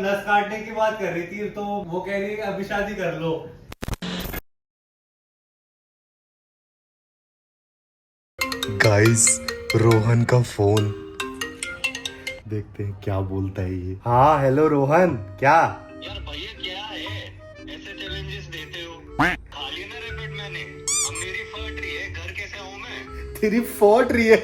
नस काटने की बात कर रही थी तो वो कह रही है अभी शादी कर लो। गाइस, रोहन का फोन, देखते हैं क्या बोलता है ये। हाँ हेलो रोहन, क्या यार भैया क्या है ऐसे चैलेंजेस देते हो? खा लिया ना रेपिड मैंने, अब मेरी फट रही है, घर कैसे आऊं मैं? तेरी फट रही है।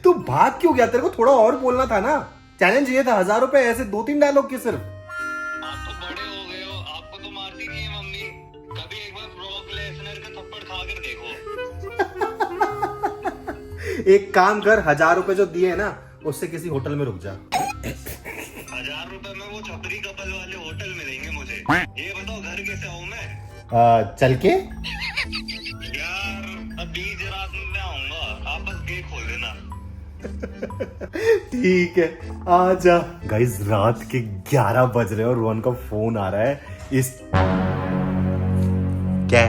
तू भाग क्यों गया? तेरे को थोड़ा और बोलना था ना। चैलेंज ये था 1000 रुपए, ऐसे 2-3 डायलॉग के सिर्फ। आप तो बड़े हो गए हो, आपको तो मारती नहीं है मम्मी। कभी एक बार ब्रॉक लेसनर का थप्पड़ खा कर देखो। एक काम कर, 1000 रुपए जो दिए है ना, उससे किसी होटल में रुक जा। 1000 रुपए में वो छपरी कपल वाले होटल में देंगे मुझे। ये बताओ घर कैसे आऊं मैं? चल के यार अब बीच रात में आऊंगा, आप बस गेट खोल देना। ठीक है, आजा। गाइस, रात के 11 बज रहे हैं और रोहन का फोन आ रहा है। इस क्या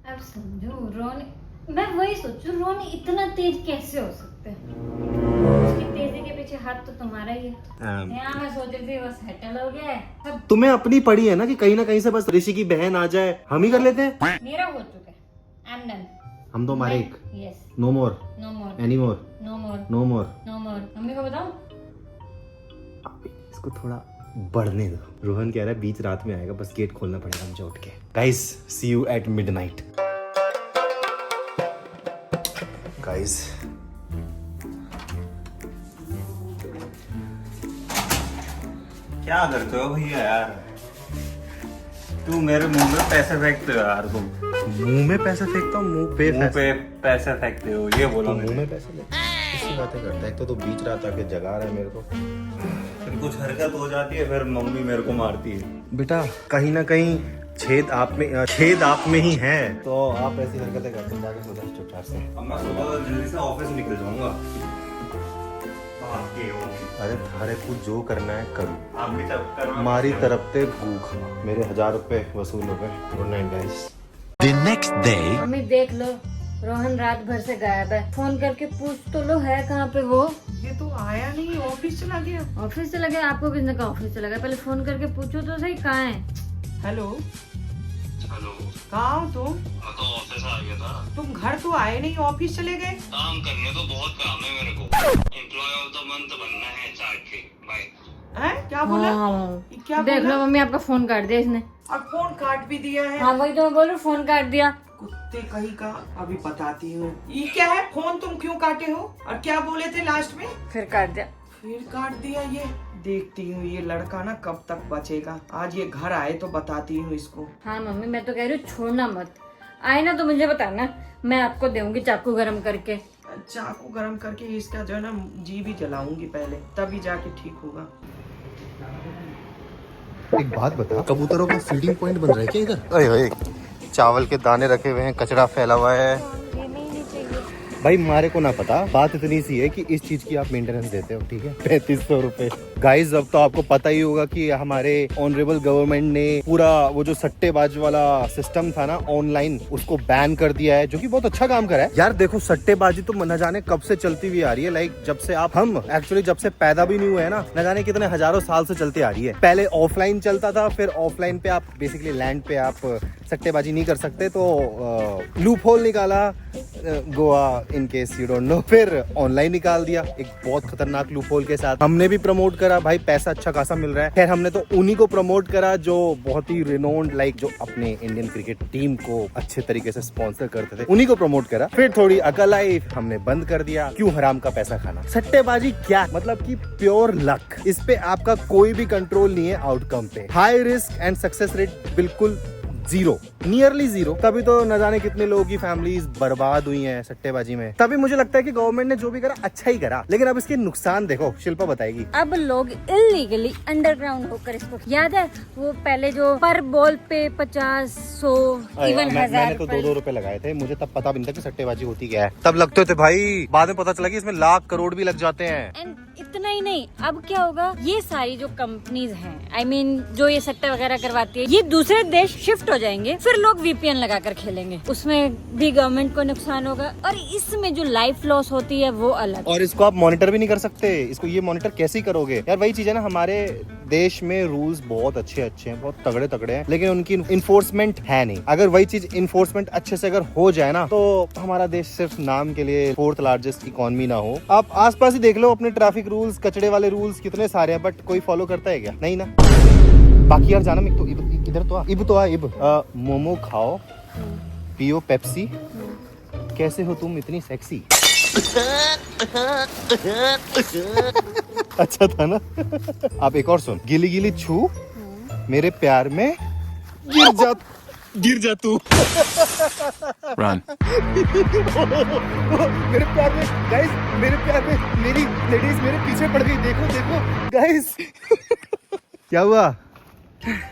अब समझो रोनी, मैं वही सोचू रोनी इतना तेज कैसे हो सकते हैं। उसकी तेजी के पीछे हाथ तो तुम्हारा ही है। यहाँ मैं सोच रही थी बस सेटल हो गया है सब। तुम्हें अपनी पड़ी है ना कि कहीं ना कहीं से बस ऋषि की बहन आ जाए, हम ही कर लेते हैं। मेरा हो चुका है, आई एम डन। हम तो हमारे एक, यस, नो मोर नो मोर, एनी मोर, नो मोर, नो मोर। नो मोर। मम्मी को बताओ। इसको थोड़ा बढ़ने दो। रोहन कह रहा है बीच रात में आएगा, बस गेट खोलना पड़ेगा मुझे उठ के। Guys, see you at midnight. Guys, क्या करते हो भैया यार? तू मेरे मुंह में पैसे फेंकते हो यार। तुम मुंह में पैसा फेंकता हूँ? मुंह पे पैसे फेंकते हो, ये बोला मुंह मैंने। में पैसे ले, किसी बातें करता है। तो बीच रात आके जगा रहा है मेरे को। फिर कुछ हरकत हो जाती है, फिर मम्मी मेरे को मारती है। बेटा, कहीं ना कहीं छेद आप में ही है, तो आप ऐसी हरकतें करते हैं। जाके सो जा चुपचाप से। अब मैं सुबह जल्दी से ऑफिस निकल जाऊंगा। अरे थारे को जो करना है करो। आप भी तब करवा। हमारी तरफ से भूख, मेरे 1000 रुपए वसूल हो गए। Good night guys. The next day. Mummy देख लो, रोहन रात भर से गायब है। फोन करके पूछ तो लो है कहाँ पे वो। ये तो आया नहीं, ऑफिस चला गया। ऑफिस चला गया? आपको किसने कहा ऑफिस चला गया? पहले फोन करके पूछो तो सही कहाँ है। हेलो, हेलो, कहाँ हो तुम? मैं तो ऑफिस आ गया था। तुम घर तो आए नहीं, ऑफिस चले गए। काम करने तो बहुत काम है मेरे को। एम्प्लॉय ऑफ द मंथ बनना है चार्ट के। बाय। हैं? क्या बोला? ये क्या देख बोला? लो मम्मी, आपका फोन काट दिया इसने। और फोन काट भी दिया है। हाँ वही तो मैं बोल रही हूँ, फोन काट दिया। कुत्ते कहीं का, अभी बताती हूँ। ये क्या है? फोन तुम क्यों काटे हो? और क्या बोले थे लास्ट में? फिर काट दिया। फिर काट दिया ये। देखती हूँ ये लड़का ना कब तक बचेगा। आज ये घर आए तो बताती हूँ इसको। हाँ मम्मी, मैं तो कह रही हूँ छोड़ना मत। आए ना तो मुझे बताना, मैं आपको दूंगी चाकू गरम करके। चाकू गरम करके इसका जो है ना जी भी जलाऊंगी पहले, तभी जाके ठीक होगा। एक बात बता, कबूतरों का फीडिंग पॉइंट बन रहा है क्या इधर? अरे भाई, चावल के दाने रखे हुए हैं, कचरा फैला हुआ है। भाई मारे को ना पता, बात इतनी सी है कि इस चीज की आप मेंटेनेंस देते हो, ठीक है? 3500 रुपए। गाइस, अब तो आपको पता ही होगा कि हमारे ऑनरेबल गवर्नमेंट ने पूरा वो जो सट्टेबाज वाला सिस्टम था ना ऑनलाइन, उसको बैन कर दिया है, जो कि बहुत अच्छा काम करा है। यार देखो, सट्टेबाजी तो न जाने कब से चलती हुई आ रही है। लाइक जब से हम एक्चुअली जब से पैदा भी नहीं हुए है ना, न जाने कितने हजारों साल से चलती आ रही है। पहले ऑफलाइन चलता था, फिर ऑफलाइन पे आप बेसिकली लैंड पे आप सट्टेबाजी नहीं कर सकते, तो लूप होल निकाला Goa, in case you don't know. फिर ऑनलाइन निकाल दिया एक बहुत खतरनाक लूप होल के साथ। हमने भी प्रमोट करा, भाई पैसा अच्छा खासा मिल रहा है। खैर, हमने तो उन्हीं को प्रमोट करा जो बहुत ही रिनोन्ड, लाइक जो अपने इंडियन क्रिकेट टीम को अच्छे तरीके से स्पॉन्सर करते थे, उन्हीं को प्रमोट करा। फिर थोड़ी अकल आई, हमने बंद कर दिया। क्यों हराम का पैसा खाना? सट्टेबाजी क्या मतलब कि प्योर लक। इस पे आपका कोई भी कंट्रोल नहीं है आउटकम पे। High risk and success rate बिल्कुल जीरो, नियरली जीरो। तभी तो न जाने कितने लोगों की फैमिलीज बर्बाद हुई हैं सट्टेबाजी में। तभी मुझे लगता है कि गवर्नमेंट ने जो भी करा अच्छा ही करा, लेकिन अब इसके नुकसान देखो, शिल्पा बताएगी। अब लोग इलीगली अंडरग्राउंड होकर इसको, याद है वो पहले जो पर बॉल पे 50, 100 इवन 1000 मैंने तो 2-2 रुपए लगाए थे। मुझे तब पता भी नहीं था कि सट्टेबाजी होती क्या है। तब लगते थे भाई, बाद में पता चला कि इसमें लाख करोड़ भी लग जाते हैं। एंड इतना ही नहीं, अब क्या होगा, ये सारी जो कंपनीज हैं, I mean, जो ये सट्टा वगैरह करवाती है, ये दूसरे देश शिफ्ट हो जाएंगे, फिर लोग VPN लगाकर खेलेंगे, उसमें भी गवर्नमेंट को नुकसान होगा, और इसमें जो लाइफ लॉस होती है वो अलग। और इसको आप मॉनिटर भी नहीं कर सकते, इसको ये मॉनिटर कैसे ही करोगे यार? वही चीज है ना, हमारे देश में रूल्स बहुत अच्छे हैं, बहुत तगड़े हैं, लेकिन उनकी इन्फोर्समेंट है नहीं। अगर वही चीज इन्फोर्समेंट अच्छे से अगर हो जाए ना, तो हमारा देश सिर्फ नाम के लिए 4th लार्जेस्ट इकोनॉमी ना हो। आप आसपास ही देख लो, अपने ट्रैफिक रूल्स, कचड़े वाले रूल्स कितने सारे हैं, बट कोई फॉलो करता है क्या? नहीं ना। बाकी यार जानम, तो इधर तो आ, मोमो खाओ, पियो पेप्सी, कैसे हो तुम इतनी सेक्सी? अच्छा था ना। आप एक और सुन, गिली गिली छू, मेरे प्यार में गिर जा तू। Run. मेरे प्यार में गाइस, मेरे प्यार में मेरी लेडीज मेरे पीछे पड़ गई, देखो गाइस। क्या हुआ?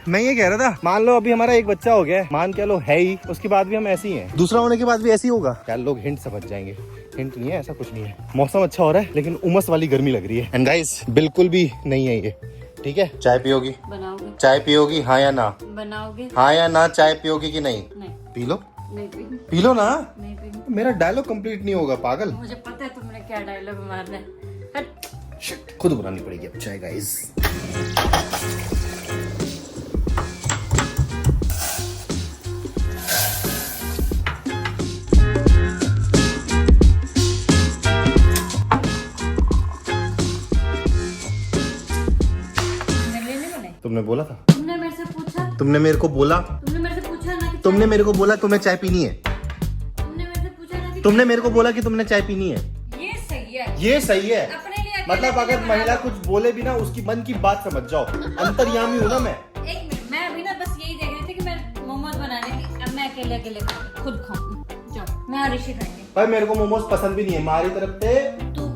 मैं ये कह रहा था, मान लो अभी हमारा एक बच्चा हो गया, मान के लो है ही, उसके बाद भी हम ऐसे ही हैं, दूसरा होने के बाद भी ऐसे ही होगा यार। लोग हिंट समझ जाएंगे, हिंट नहीं है, ऐसा कुछ नहीं है। मौसम अच्छा हो रहा है, लेकिन उमस वाली गर्मी लग रही है। एंड गाइस, बिल्कुल भी नहीं है ये, ठीक है? चाय पियोगी? बनाओगे? चाय पियोगी, हाँ या ना? बनाओगे? हाँ या ना? चाय पियोगी कि नहीं? नहीं। पी लो, नहीं पीनी। पी लो ना। नहीं पीनी। मेरा डायलॉग कंप्लीट नहीं होगा पागल। मुझे पता है तुमने क्या डायलॉग मारना है। हट। शिट, खुद बनानी पड़ेगी अब चाय गाइस। तुमने बोला था, तुमने मेरे से पूछा, तुमने मेरे को बोला, तुमने मेरे से पूछा ना कि तुमने मेरे को बोला तुम्हें चाय पीनी है, तुमने मेरे से पूछा ना कि तुमने मेरे को बोला कि तुमने चाय पीनी है। ये सही है, ये सही है। अपने लिए अकेले मतलब अगर बना महिला लो। कुछ बोले भी ना, उसकी मन की बात समझ जाओ। अंतर्यामी हूँ ना मैं। एक मिनट, मैं अभी ना बस यही देख रही थी कि मैं मोमोज बनाने की, अब मैं अकेले खुद खाऊं। जाओ, मैं और ऋषि खाएंगे। भाई मेरे को मोमोज पसंद भी नहीं है, हमारी तरफ से तू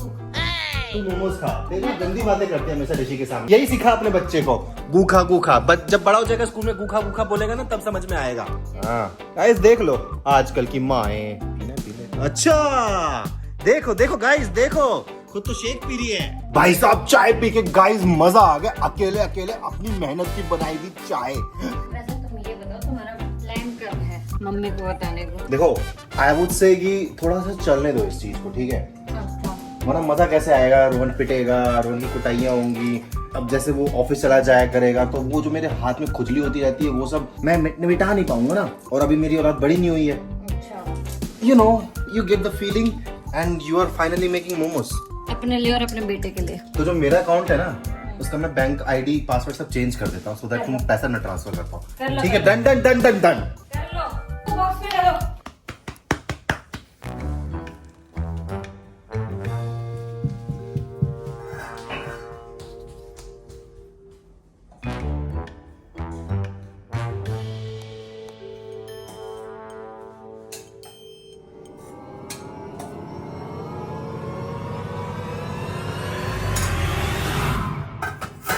तू मोमोज खा। देखो गंदी बातें करते हैं हमेशा ऋषि के सामने। यही सिखा अपने बच्चे को, गूखा गूखा। जब बड़ा हो जाएगा स्कूल में गूखा गूखा बोलेगा ना, तब समझ में आएगा। हाँ गाइस देख लो आजकल की माएं। अच्छा देखो देखो गाइस, देखो खुद तो शेक पी रही है। भाई साहब चाय पी के गाइस मजा आ गया। अकेले अकेले अपनी मेहनत की बनाई हुई चाय। वैसे तुम ये बताओ, तुम्हारा प्लान कब है मम्मी को बताने को? देखो आई वुड से कि थोड़ा सा चलने दो इस चीज को, ठीक है? वरना मजा कैसे आएगा? रोहन पिटेगा, रोहन की कुटाइयाँ होंगी। अब जैसे वो ऑफिस चला जाया करेगा, तो वो जो मेरे हाथ में खुजली होती रहती है, वो सब मैं मिटा नहीं पाऊंगा ना। और अभी मेरी औलाद बड़ी नहीं हुई है। You know, you get the feeling and you are finally making momos अपने लिए और अपने बेटे के लिए। तो जो मेरा अकाउंट है ना, उसका मैं बैंक आईडी पासवर्ड सब चेंज कर देता हूँ, सो दैट तुम पैसा मैं ट्रांसफर कर पाऊँ। ठीक है? Done done done done done. कर लो, तो बॉक्स में डालो।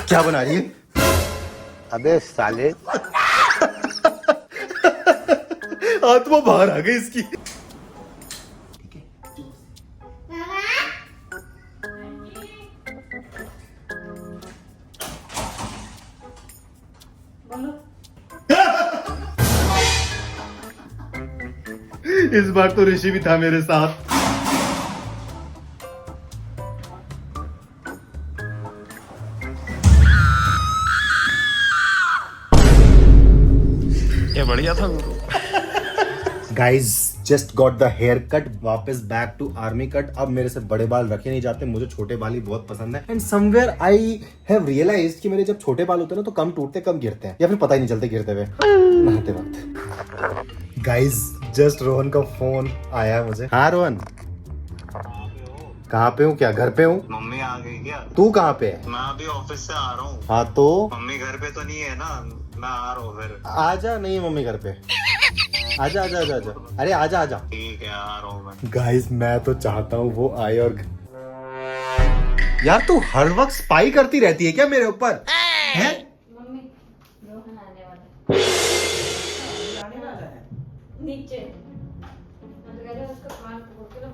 क्या बना रही है? अबे साले, आत्मा बाहर आ गई इसकी। इस बार तो ऋषि भी था मेरे साथ। ये बढ़िया था। Guys just got the haircut, वापस बैक टू आर्मी कट। अब मेरे से बड़े बाल रखे नहीं जाते, मुझे छोटे बाल ही बहुत पसंद है। And somewhere I have realised कि मेरे जब छोटे बाल होते हैं ना, तो कम टूटते कम गिरते हैं, या फिर पता ही नहीं चलते गिरते हुए नहाते वक्त। गाइज जस्ट रोहन का फोन आया मुझे। हाँ रोहन, कहाँ पे हूँ? क्या घर पे हूँ? मम्मी आ गई क्या? तू कहाँ पे है? मैं अभी ऑफिस से आ रहा हूँ। हाँ तो मम्मी घर पे तो नहीं है ना, मैं आ रहा हूँ फिर। आजा। नहीं मम्मी घर पे। आजा आजा आजा आजा। अरे आजा आजा। ठीक है, आ रहा हूँ मैं। गाइस मैं तो चाहता हूँ वो आए और यार तू हर वक्त स्पाई करती रहती है क्या मेरे ऊपर? हैं? मम्मी रोहन आने वाला है नीचे। उसका कान पकड़ के लो।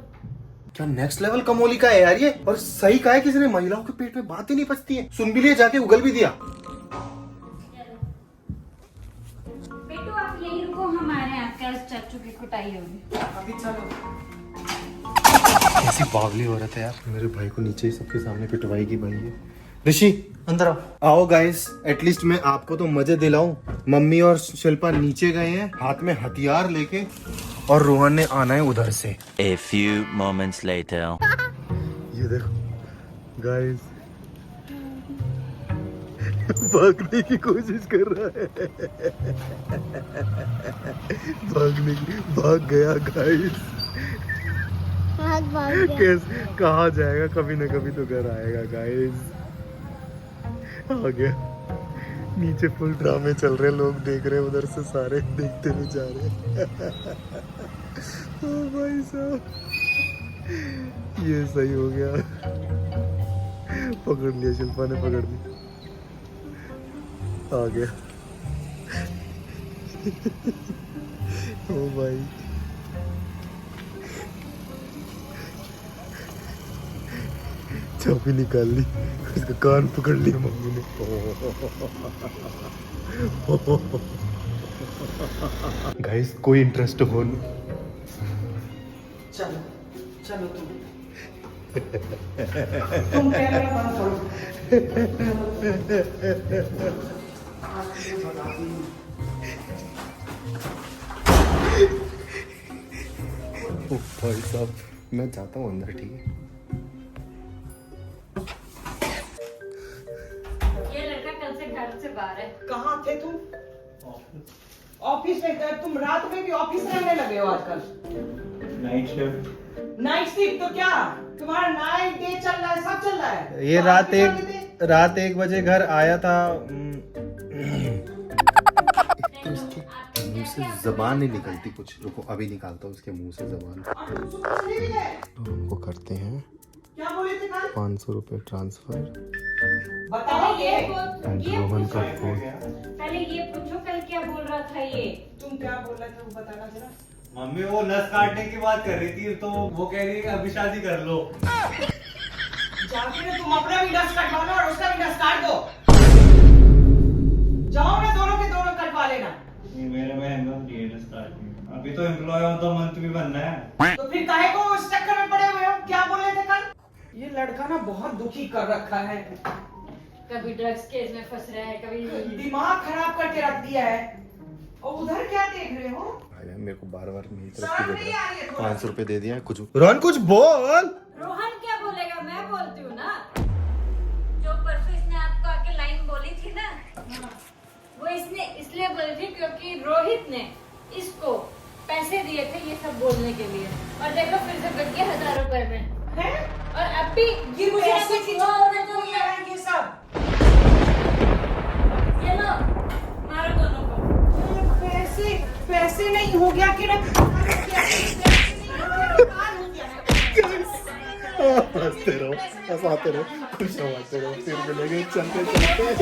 क्या नेक्स्ट लेवल कमोली का है यार ये। और सही कहा है किसी ने, महिलाओं के पेट में बात ही नहीं पचती है। सुन भी लिया, जाके उगल भी दिया। बेटू आप यहीं रुको, हमारे आपके चाचू की कुटाई होगी। अभी चलो। ऐसी बावली औरत है यार, मेरे भाई को नीचे ही सबके सामने पिटवाएगी भाई ये। ऋषि अंदर आओ। आओ गाइस, एटलीस्ट मैं आपको तो मजे दिलाऊं। मम्मी और शिल्पा नीचे गए हैं हाथ में हथियार लेके, और रोहन ने आना है उधर से। A few moments later. ये देखो गाइस, भागने की कोशिश कर रहा है। भाग गया गाइस। कैसे कहाँ जाएगा, कभी ना कभी तो घर आएगा गाइस। आ गया। नीचे फुल ड्रामे चल रहे, लोग देख रहे हैं उधर से, सारे देखते हुए जा रहे हैं। ओ भाई साहब, ये सही हो गया। पकड़ लिया, शिल्पा ने पकड़ ली। आ गया। ओ भाई, चाबी निकाल ली, उसका कान पकड़ लिया मम्मी ने। गाइस कोई इंटरेस्ट हो चलो चलो तुम कैमरा बंद करो। ओ भाई साहब, मैं जाता हूँ अंदर, ठीक है। ये लड़का कल से घर से बाहर है। कहाँ थे तुम? ऑफिस में गए तुम? रात में भी ऑफिस रहने लगे हो आजकल। Night shift. नाइट शिफ्ट तो क्या तुम्हारा नाइट डे चल रहा है, सब चल रहा है। ये तो रात ऑफिस आगे थे? रात 1 बजे घर आया था। मुंह से जबान नहीं निकलती कुछ। रुको अभी निकालता हूँ उसके मुंह से जबान। और तुम सुबह से नहीं भी गए? तो उनको करते हैं क्या बोले थे कल? 500 रुपए ट्रांसफर। बताओ ये। रोहन का फोन। पहले ये पूछो कल क्या बोल रहा था ये। तुम क्या बोल रहे थे वो बताना जरा। मम्मी वो नस काटने की बात कर रही थी, तो वो कह रही है कि अभी शादी कर लो। जाके ना तुम अपना भी नस कटवा लो और उसका भी नस काट दो। जाओ ना, दोनों के दोनों कटवा लेना। ये मेरे बहन का नस काटने, अभी तो एम्प्लॉय ऑफ द मंथ भी बनना है। तो फिर काहे को उस चक्कर में पड़े हुए हो? क्या बोल रहे थे कल? ये लड़का ना बहुत दुखी कर रखा है। कभी ड्रग्स केस में फंस रहा है, कभी दिमाग खराब करके रख दिया है। और उधर क्या देख रहे हो? भाई मेरे को बार-बार मेरी तरफ शर्म से नहीं देख आ रहा रही है है। थोड़ा? 500 रुपए दे दिया है। कुछ रोहन कुछ बोल। रोहन क्या बोलेगा, मैं बोलती हूँ ना। जो परसों इसने आपको आके लाइन बोली थी ना, वो इसने इसलिए बोली थी क्योंकि रोहित ने इसको पैसे दिए थे ये सब बोलने के लिए, और देखो फिर से बढ़ गया 1000 रुपए में। हैं? और अब भी ये मुझे ना पैसे कुछ की हुआ चक्कर में तो क्यों किया है ये सब? ये लो, मारो दोनों को। पैसे पैसे नहीं हो गया कि हंसते रहो, हंसाते रहो, खुश हो, फिर मिलेंगे चलते चलते।